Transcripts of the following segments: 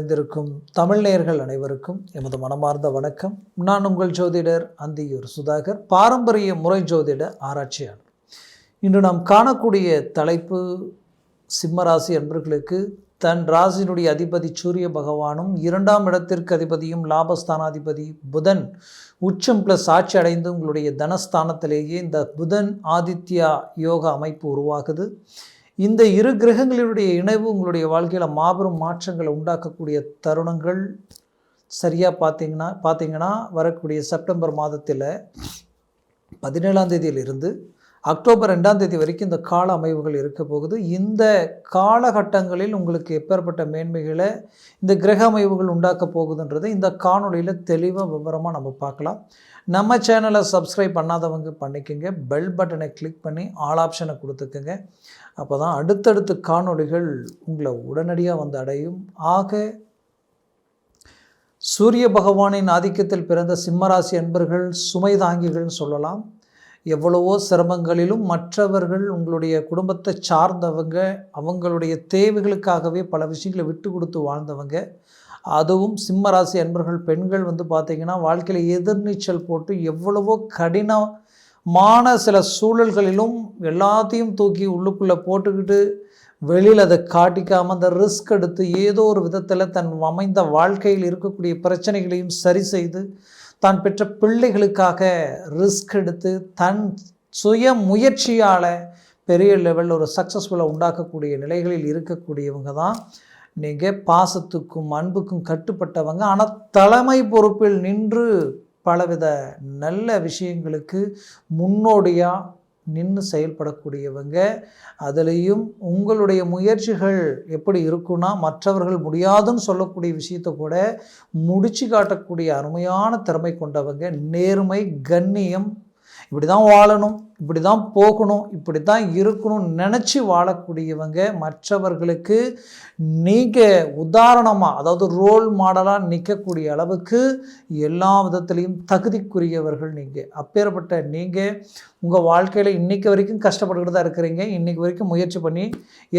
இணைந்திருக்கும் தமிழ் நேயர்கள் அனைவருக்கும் எமது மனமார்ந்த வணக்கம். நான் உங்கள் ஜோதிடர் அந்தியூர் சுதாகர், பாரம்பரிய முறை ஜோதிட ஆராய்ச்சியாளர். இன்று நாம் காணக்கூடிய தலைப்பு, சிம்மராசி அன்பர்களுக்கு தன் ராசியினுடைய அதிபதி சூரிய பகவானும் 2ஆம் இடத்திற்கு அதிபதியும் லாபஸ்தானாதிபதி புதன் உச்சம் பிளஸ் ஆட்சி அடைந்து உங்களுடைய தனஸ்தானத்திலேயே இந்த புதன் ஆதித்யா யோக அமைப்பு உருவாகுது. இந்த இரு கிரகங்களுடைய இணைவு உங்களுடைய வாழ்க்கையில் மாபெரும் மாற்றங்களை உண்டாக்கக்கூடிய தருணங்கள். சரியாக பார்த்தீங்கன்னா வரக்கூடிய செப்டம்பர் மாதத்தில் 17ஆம் தேதியிலிருந்து அக்டோபர் 2ஆம் தேதி வரைக்கும் இந்த கால அமைவுகள் இருக்க போகுது. இந்த காலகட்டங்களில் உங்களுக்கு எப்பேற்பட்ட மேன்மைகளை இந்த கிரக அமைவுகள் உண்டாக்க போகுதுன்றதை இந்த காணொலியில் தெளிவாக விவரமாக நம்ம பார்க்கலாம். நம்ம சேனலை சப்ஸ்கிரைப் பண்ணாதவங்க பண்ணிக்கோங்க, பெல் பட்டனை கிளிக் பண்ணி ஆல் ஆப்ஷனை கொடுத்துக்கோங்க. அப்போ தான் அடுத்தடுத்த காணொலிகள் உங்களை உடனடியாக வந்து அடையும். ஆக சூரிய பகவானின் ஆதிக்கத்தில் பிறந்த சிம்மராசி அன்பர்கள் சுமை தாங்கிகள்னு சொல்லலாம். எவ்வளவோ சிரமங்களிலும் மற்றவர்கள் உங்களுடைய குடும்பத்தை சார்ந்தவங்க, அவங்களுடைய தேவைகளுக்காகவே பல விஷயங்களை விட்டு கொடுத்து வாழ்ந்தவங்க. அதுவும் சிம்மராசி அன்பர்கள் பெண்கள் பார்த்திங்கன்னா வாழ்க்கையில் எதிர்நீச்சல் போட்டு எவ்வளவோ கடினமான சில சூழல்களிலும் எல்லாத்தையும் தூக்கி உள்ளுக்குள்ளே போட்டுக்கிட்டு வெளியில் அதை காட்டிக்காமல் அந்த ரிஸ்க் எடுத்து ஏதோ ஒரு விதத்தில் தன் அமைந்த வாழ்க்கையில் இருக்கக்கூடிய பிரச்சனைகளையும் சரி செய்து தான் பெற்ற பிள்ளைகளுக்காக ரிஸ்க் எடுத்து தன் சுய முயற்சியால் பெரிய லெவலில் ஒரு சக்ஸஸ்ஃபுல்லாக உண்டாக்கக்கூடிய நிலைகளில் இருக்கக்கூடியவங்க தான் நீங்கள். பாசத்துக்கும் அன்புக்கும் கட்டுப்பட்டவங்க, ஆனால் தலைமை பொறுப்பில் நின்று பலவித நல்ல விஷயங்களுக்கு முன்னோடியாக நின்று செயல்படக்கூடியவங்க. அதுலேயும் உங்களுடைய முயற்சிகள் எப்படி இருக்குன்னா, மற்றவர்கள் முடியாதுன்னு சொல்லக்கூடிய விஷயத்தை கூட முடிச்சு காட்டக்கூடிய அருமையான திறமை கொண்டவங்க. நேர்மை, கண்ணியம், இப்படி தான் வாழணும், இப்படி தான் போகணும், இப்படி தான் இருக்கணும் நினச்சி வாழக்கூடியவங்க. மற்றவர்களுக்கு நீங்கள் உதாரணமாக, அதாவது ரோல் மாடலாக நிற்கக்கூடிய அளவுக்கு எல்லா விதத்துலேயும் தகுதிக்குரியவர்கள் நீங்கள். அப்பேற்பட்ட நீங்கள் உங்கள் வாழ்க்கையில் இன்றைக்கி வரைக்கும் கஷ்டப்பட்டுக்கிட்டு தான் இருக்கிறீங்க. இன்றைக்கி வரைக்கும் முயற்சி பண்ணி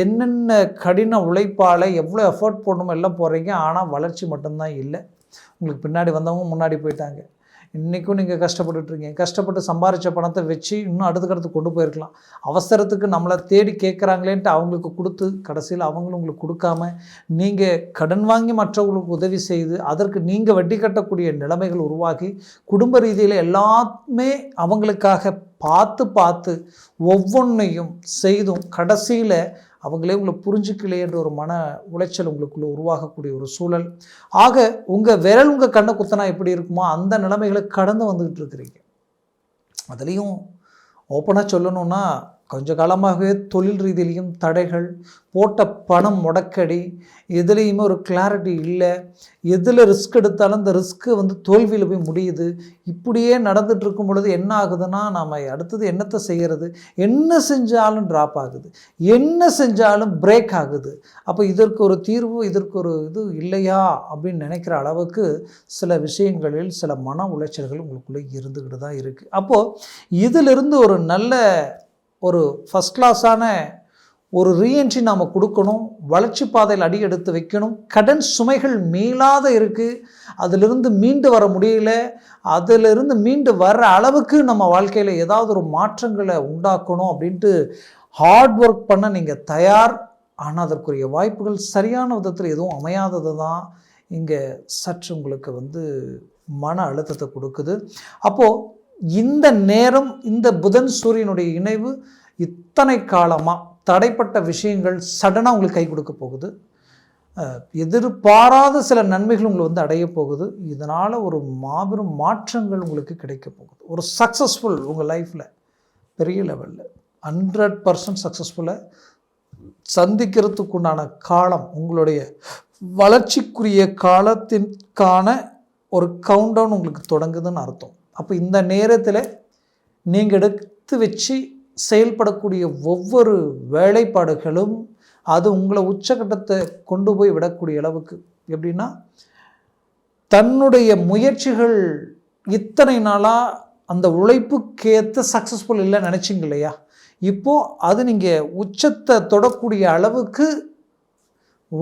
என்னென்ன கடின உழைப்பால் எவ்வளோ எஃபர்ட் போடணுமோ எல்லாம் போடுறீங்க. ஆனால் வளர்ச்சி மட்டும்தான் இல்லை. உங்களுக்கு பின்னாடி வந்தவங்க முன்னாடி போயிட்டாங்க. இன்றைக்கும் நீங்கள் கஷ்டப்பட்டுட்ருக்கீங்க. கஷ்டப்பட்டு சம்பாதிச்ச பணத்தை வச்சு இன்னும் அடுத்த கொண்டு போயிருக்கலாம். அவசரத்துக்கு நம்மளை தேடி கேட்குறாங்களேன்ட்டு அவங்களுக்கு கொடுத்து கடைசியில் அவங்களும் உங்களுக்கு கொடுக்காம நீங்கள் கடன் வாங்கி மற்றவங்களுக்கு உதவி செய்து அதற்கு நீங்கள் வட்டி கட்டக்கூடிய நிலைமைகள் உருவாகி குடும்ப ரீதியில் எல்லாமே அவங்களுக்காக பார்த்து ஒவ்வொன்றையும் செய்தும் கடைசியில் அவங்களே உங்களை புரிஞ்சிக்கலையே என்ற ஒரு மன உளைச்சல் உங்களுக்குள்ளே உருவாகக்கூடிய ஒரு சூழல். ஆக உங்கள் விரல் உங்கள் கண்ணை குத்தனா எப்படி இருக்குமோ அந்த நிலைமைகளை கடந்து வந்துக்கிட்டு இருக்கிறீங்க. அதுலேயும் ஓப்பனாக சொல்லணுன்னா, கொஞ்ச காலமாகவே தொழில் ரீதியிலையும் தடைகள், போட்ட பணம் முடக்கடி, எதுலேயுமே ஒரு கிளாரிட்டி இல்லை. எதில் ரிஸ்க் எடுத்தாலும் இந்த ரிஸ்க்கு தோல்வியில் போய் முடியுது. இப்படியே நடந்துட்டு இருக்கும் பொழுது என்ன ஆகுதுன்னா, நாம் அடுத்தது என்னத்தை செய்கிறது, என்ன செஞ்சாலும் ட்ராப் ஆகுது, என்ன செஞ்சாலும் பிரேக் ஆகுது. அப்போ இதற்கு ஒரு தீர்வு, இதற்கு ஒரு இது இல்லையா அப்படின்னு நினைக்கிற அளவுக்கு சில விஷயங்களில் சில மன உளைச்சல்கள் உங்களுக்குள்ளே இருந்துக்கிட்டு தான் இருக்குது. அப்போது இதிலிருந்து ஒரு நல்ல ஒரு ஃபஸ்ட் கிளாஸான ஒரு ரீஎன்ட்ரி நாம் கொடுக்கணும். வளர்ச்சி பாதையில் அடி எடுத்து வைக்கணும். கடன் சுமைகள் மீளாத இருக்குது, அதிலிருந்து மீண்டு வர முடியல. அதிலிருந்து மீண்டு வர்ற அளவுக்கு நம்ம வாழ்க்கையில் ஏதாவது ஒரு மாற்றங்களை உண்டாக்கணும் அப்படின்ட்டு ஹார்ட் ஒர்க் பண்ண நீங்கள் தயார். ஆனால் அதற்குரிய வாய்ப்புகள் சரியான விதத்தில் எதுவும் அமையாதது தான் இங்கே சற்று உங்களுக்கு மன அழுத்தத்தை கொடுக்குது. அப்போது இந்த நேரம், இந்த புதன் சூரியனுடைய இணைவு இத்தனை காலமாக தடைப்பட்ட விஷயங்கள் சடனாக உங்களுக்கு கை கொடுக்க போகுது. எதிர்பாராத சில நன்மைகள் உங்களை அடைய போகுது. இதனால் ஒரு மாபெரும் மாற்றங்கள் உங்களுக்கு கிடைக்க போகுது. ஒரு சக்ஸஸ்ஃபுல் உங்கள் லைஃப்பில் பெரிய லெவலில் 100% சக்ஸஸ்ஃபுல்லாக சந்திக்கிறதுக்குண்டான காலம், உங்களுடைய வளர்ச்சிக்குரிய காலத்திற்கான ஒரு கவுண்டவுன் உங்களுக்கு தொடங்குதுன்னு அர்த்தம். அப்போ இந்த நேரத்தில் நீங்கள் எடுத்து வச்சு செயல்படக்கூடிய ஒவ்வொரு வேலைப்பாடுகளும் அது உங்களை உச்சகட்டத்தை கொண்டு போய் விடக்கூடிய அளவுக்கு, எப்படின்னா தன்னுடைய முயற்சிகள் இத்தனை நாளாக அந்த உழைப்புக்கேற்ற சக்ஸஸ்ஃபுல் இல்லை நினச்சிங்க இல்லையா, இப்போது அது நீங்கள் உச்சத்தை தொடக்கூடிய அளவுக்கு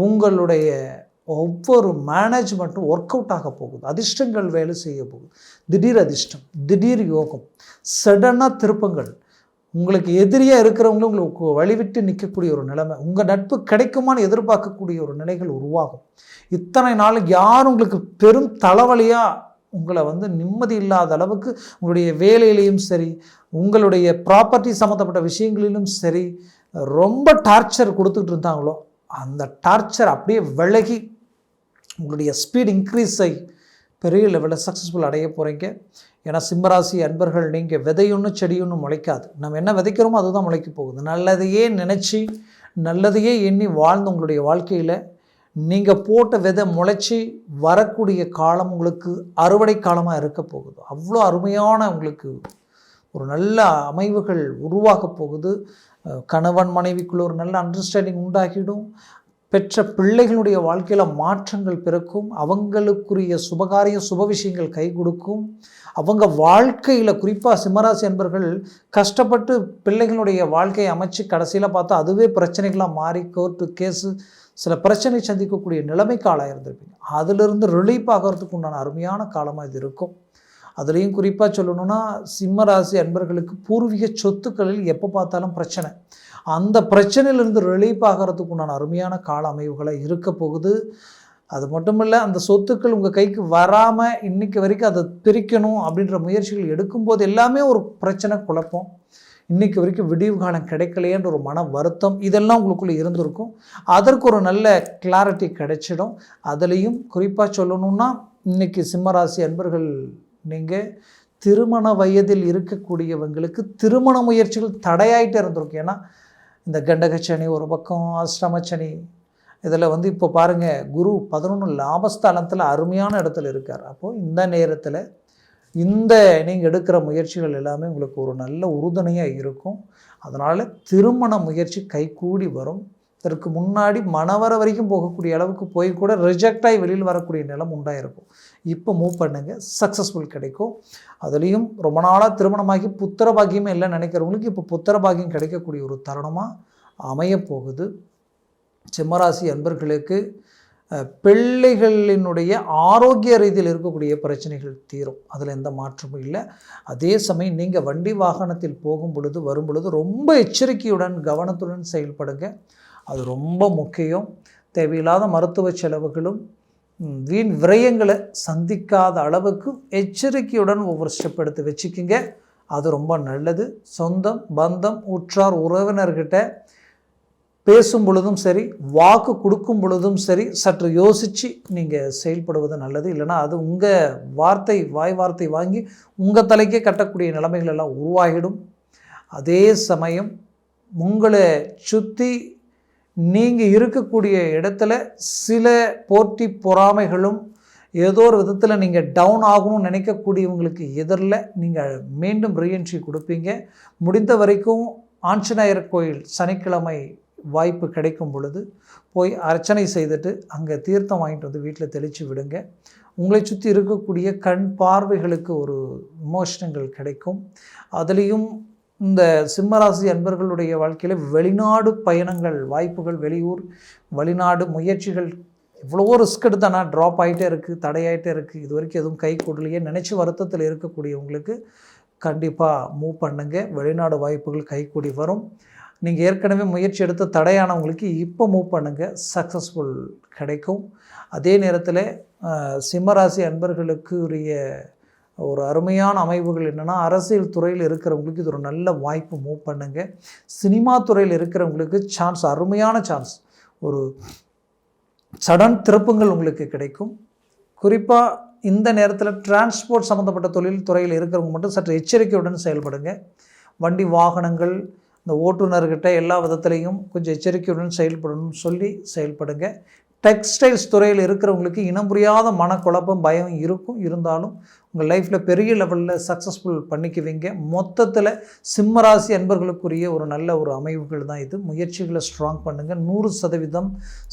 உங்களுடைய ஒவ்வொரு மேனேஜ்மெண்ட்டும் ஒர்க் அவுட் ஆக போகுது. அதிர்ஷ்டங்கள் வேலை செய்ய போகுது. திடீர் அதிர்ஷ்டம், திடீர் யோகம், சடனாக திருப்பங்கள். உங்களுக்கு எதிரியாக இருக்கிறவங்களும் உங்களுக்கு வழிவிட்டு நிற்கக்கூடிய ஒரு நிலைமை, உங்கள் நட்பு கிடைக்குமான்னு எதிர்பார்க்கக்கூடிய ஒரு நிலைகள் உருவாகும். இத்தனை நாள் யாரும் உங்களுக்கு பெரும் தலைவலியாக உங்களை நிம்மதி இல்லாத அளவுக்கு உங்களுடைய வேலையிலையும் சரி, உங்களுடைய ப்ராப்பர்ட்டி சம்மந்தப்பட்ட விஷயங்களிலும் சரி ரொம்ப டார்ச்சர் கொடுத்துட்டு இருந்தாங்களோ, அந்த டார்ச்சர் அப்படியே விலகி உங்களுடைய ஸ்பீட் இன்க்ரீஸ் ஆகி பெரிய லெவலில் சக்ஸஸ்ஃபுல் அடைய போகிறீங்க. ஏன்னா சிம்மராசி அன்பர்கள், நீங்கள் விதையொன்று செடியொன்று முளைக்காது. நம்ம என்ன விதைக்கிறோமோ அதுதான் முளைக்க போகுது. நல்லதையே நினச்சி நல்லதையே எண்ணி வாழ்ந்து உங்களுடைய வாழ்க்கையில் நீங்கள் போட்ட விதை முளைச்சி வரக்கூடிய காலம் உங்களுக்கு அறுவடை காலமாக இருக்க போகுது. அவ்வளோ அருமையான உங்களுக்கு ஒரு நல்ல அமைவுகள் உருவாக போகுது. கணவன் மனைவிக்குள்ள ஒரு நல்ல அண்டர்ஸ்டாண்டிங் உண்டாகிடும். பெற்ற பிள்ளைகளுடைய வாழ்க்கையில் மாற்றங்கள் பிறக்கும். அவங்களுக்குரிய சுபகாரியம் சுப விஷயங்கள் கை கொடுக்கும். அவங்க வாழ்க்கையில் குறிப்பாக சிம்மராசி என்பர்கள் கஷ்டப்பட்டு பிள்ளைகளுடைய வாழ்க்கையை அமைச்சு கடைசியில் பார்த்தா அதுவே பிரச்சனைகளாக மாறி கோர்ட்டு கேஸு சில பிரச்சனை சந்திக்கக்கூடிய நிலைமைக்கு ஆளாயிருந்திருப்பீங்க. அதிலிருந்து ரிலீஃப் ஆகிறதுக்கு உண்டான அருமையான காலமாக இது இருக்கும். அதுலேயும் குறிப்பாக சொல்லணும்னா சிம்மராசி அன்பர்களுக்கு பூர்வீக சொத்துக்களில் எப்போ பார்த்தாலும் பிரச்சனை. அந்த பிரச்சனையிலிருந்து ரிலீஃப் ஆகிறதுக்கு உண்டான அருமையான கால அமைவுகளை இருக்க போகுது. அது மட்டும் இல்லை, அந்த சொத்துக்கள் உங்கள் கைக்கு வராமல் இன்றைக்கி வரைக்கும் அதை பிரிக்கணும் அப்படின்ற முயற்சிகள் எடுக்கும்போது எல்லாமே ஒரு பிரச்சனை, குழப்பம். இன்றைக்கி வரைக்கும் விடிவு காலம் கிடைக்கலையன்ற ஒரு மன வருத்தம் இதெல்லாம் உங்களுக்குள்ளே இருந்திருக்கும். அதற்கு ஒரு நல்ல கிளாரிட்டி கிடைச்சிடும். அதுலேயும் குறிப்பாக சொல்லணும்னா இன்றைக்கி சிம்மராசி அன்பர்கள், நீங்கள் திருமண வயதில் இருக்கக்கூடியவங்களுக்கு திருமண முயற்சிகள் தடையாயிட்டே இருந்திருக்கும். ஏன்னா இந்த கண்டகச்சனி ஒரு பக்கம், அஷ்டமச்சனி, இதில் இப்போ பாருங்கள், குரு 11 லாபஸ்தானத்தில் அருமையான இடத்துல இருக்கார். அப்போது இந்த நேரத்தில் நீங்கள் எடுக்கிற முயற்சிகள் எல்லாமே உங்களுக்கு ஒரு நல்ல உறுதுணையாக இருக்கும். அதனால் திருமண முயற்சி கைகூடி வரும். இதற்கு முன்னாடி மணவர வரைக்கும் போகக்கூடிய அளவுக்கு போய் கூட ரிஜெக்ட் ஆகி வெளியில் வரக்கூடிய நிலம் உண்டாயிருக்கும். இப்போ மூவ் பண்ணுங்கள், சக்ஸஸ்ஃபுல் கிடைக்கும். அதுலேயும் ரொம்ப நாளாக திருமணமாகி புத்திர பாக்கியமே இல்லை நினைக்கிறவங்களுக்கு இப்போ புத்திர பாக்கியம் கிடைக்கக்கூடிய ஒரு தருணமாக அமையப்போகுது. சிம்மராசி அன்பர்களுக்கு பிள்ளைகளினுடைய ஆரோக்கிய ரீதியில் இருக்கக்கூடிய பிரச்சனைகள் தீரும். அதில் எந்த மாற்றமும் இல்லை. அதே சமயம் நீங்கள் வண்டி வாகனத்தில் போகும் பொழுது வரும் பொழுது ரொம்ப எச்சரிக்கையுடன் கவனத்துடன் செயல்படுங்க. அது ரொம்ப முக்கியம். தேவையில்லாத மருத்துவ செலவுகளும் வீண் விரயங்களை சந்திக்காத அளவுக்கு எச்சரிக்கையுடன் ஒவ்வொரு ஸ்டெப் எடுத்து வச்சுக்கிங்க. அது ரொம்ப நல்லது. சொந்தம் பந்தம் உற்றார் உறவினர்கிட்ட பேசும் பொழுதும் சரி, வாக்கு கொடுக்கும் பொழுதும் சரி, சற்று யோசித்து நீங்கள் செயல்படுவது நல்லது. இல்லைனா அது உங்கள் வாய் வார்த்தை வாங்கி உங்கள் தலைக்கே கட்டக்கூடிய நிலைமைகள் எல்லாம் உருவாகிடும். அதே சமயம் உங்களை சுற்றி நீங்கள் இருக்கக்கூடிய இடத்துல சில போட்டி பொறாமைகளும் ஏதோ ஒரு விதத்தில் நீங்கள் டவுன் ஆகணும்னு நினைக்கக்கூடியவங்களுக்கு எதிரில் நீங்கள் மீண்டும் ரீஎன்ட்ரி கொடுப்பீங்க. முடிந்த வரைக்கும் ஆஞ்சநேயர் கோயில் சனிக்கிழமை வாய்ப்பு கிடைக்கும் பொழுது போய் அர்ச்சனை செய்துட்டு அங்கே தீர்த்தம் வாங்கிட்டு வந்து வீட்டில் தெளித்து விடுங்க. உங்களை சுற்றி இருக்கக்கூடிய கண் பார்வைகளுக்கு ஒரு விமோசனங்கள் கிடைக்கும். அதுலேயும் இந்த சிம்மராசி அன்பர்களுடைய வாழ்க்கையில் வெளிநாடு பயணங்கள் வாய்ப்புகள், வெளியூர் வெளிநாடு முயற்சிகள் எவ்வளவோ ரிஸ்க் எடுத்தானா ட்ராப் ஆகிட்டே இருக்குது, தடையாகிட்டே இருக்குது, இது வரைக்கும் எதுவும் கை கூடலையே நினச்சி வருத்தத்தில் இருக்கக்கூடியவங்களுக்கு கண்டிப்பாக மூவ் பண்ணுங்க. வெளிநாடு வாய்ப்புகள் கைக்கூடி வரும். நீங்கள் ஏற்கனவே முயற்சி எடுத்து தடையானவங்களுக்கு இப்போ மூவ் பண்ணுங்கள், சக்ஸஸ்ஃபுல் கிடைக்கும். அதே நேரத்தில் சிம்மராசி அன்பர்களுக்கு உரிய ஒரு அருமையான அமைவுகள் என்னென்னா, அரசியல் துறையில் இருக்கிறவங்களுக்கு இது ஒரு நல்ல வாய்ப்பு, மூவ் பண்ணுங்கள். சினிமா துறையில் இருக்கிறவங்களுக்கு சான்ஸ், அருமையான சான்ஸ், ஒரு சடன் திருப்பங்கள் உங்களுக்கு கிடைக்கும். குறிப்பாக இந்த நேரத்தில் டிரான்ஸ்போர்ட் சம்மந்தப்பட்ட தொழில் துறையில் இருக்கிறவங்க மட்டும் சற்று எச்சரிக்கையுடன் செயல்படுங்க. வண்டி வாகனங்கள் இந்த ஓட்டுநர்கிட்ட எல்லா விதத்துலேயும் கொஞ்சம் எச்சரிக்கையுடன் செயல்படணும்னு சொல்லி செயல்படுங்க. டெக்ஸ்டைல்ஸ் துறையில் இருக்கிறவங்களுக்கு இனம் புரியாத மனக்குழப்பம் பயம் இருக்கும். இருந்தாலும் உங்கள் லைஃப்பில் பெரிய லெவலில் சக்ஸஸ்ஃபுல் பண்ணிக்குவீங்க. மொத்தத்தில் சிம்மராசி அன்பர்களுக்குரிய ஒரு நல்ல ஒரு அமைவுகள் தான் இது. முயற்சிகளை ஸ்ட்ராங் பண்ணுங்கள், 100%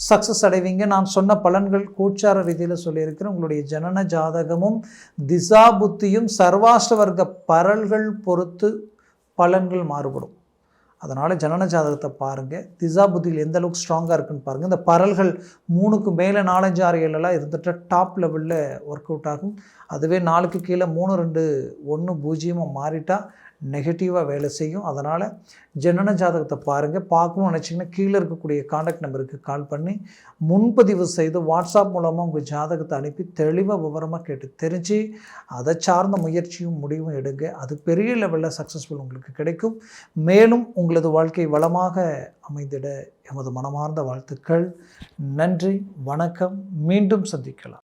சக்ஸஸ் அடைவீங்க. நான் சொன்ன பலன்கள் கோச்சார ரீதியில் சொல்லியிருக்கிறேன். உங்களுடைய ஜனன ஜாதகமும் திசா புத்தியும் சர்வாஷ்ட வர்க்க பரல்கள் பொறுத்து பலன்கள் மாறுபடும். அதனால் ஜனன ஜாதகத்தை பாருங்கள். திசா புத்தியில் எந்த அளவுக்கு ஸ்ட்ராங்காக இருக்குன்னு பாருங்கள். இந்த பரல்கள் 3க்கு மேலே 4, 5, 6, 7 இருந்துட்டு டாப் லெவலில் ஒர்க் அவுட் ஆகும். அதுவே 4க்கு கீழே 3, 2, 1, 0 மாறிட்டா நெகட்டிவாக வேலை செய்யும். அதனால் ஜனன ஜாதகத்தை பாருங்கள். பார்க்கணும்னு நினச்சிங்கன்னா கீழே இருக்கக்கூடிய காண்டாக்ட் நம்பருக்கு கால் பண்ணி முன்பதிவு செய்து வாட்ஸ்அப் மூலமாக உங்கள் ஜாதகத்தை அனுப்பி தெளிவாக விவரமாக கேட்டு தெரிஞ்சு அதை சார்ந்த முயற்சியும் முடிவும் எடுங்க. அது பெரிய லெவலில் சக்ஸஸ்ஃபுல் உங்களுக்கு கிடைக்கும். மேலும் உங்களது வாழ்க்கை வளமாக அமைந்திட எமது மனமார்ந்த வாழ்த்துக்கள். நன்றி, வணக்கம். மீண்டும் சந்திக்கலாம்.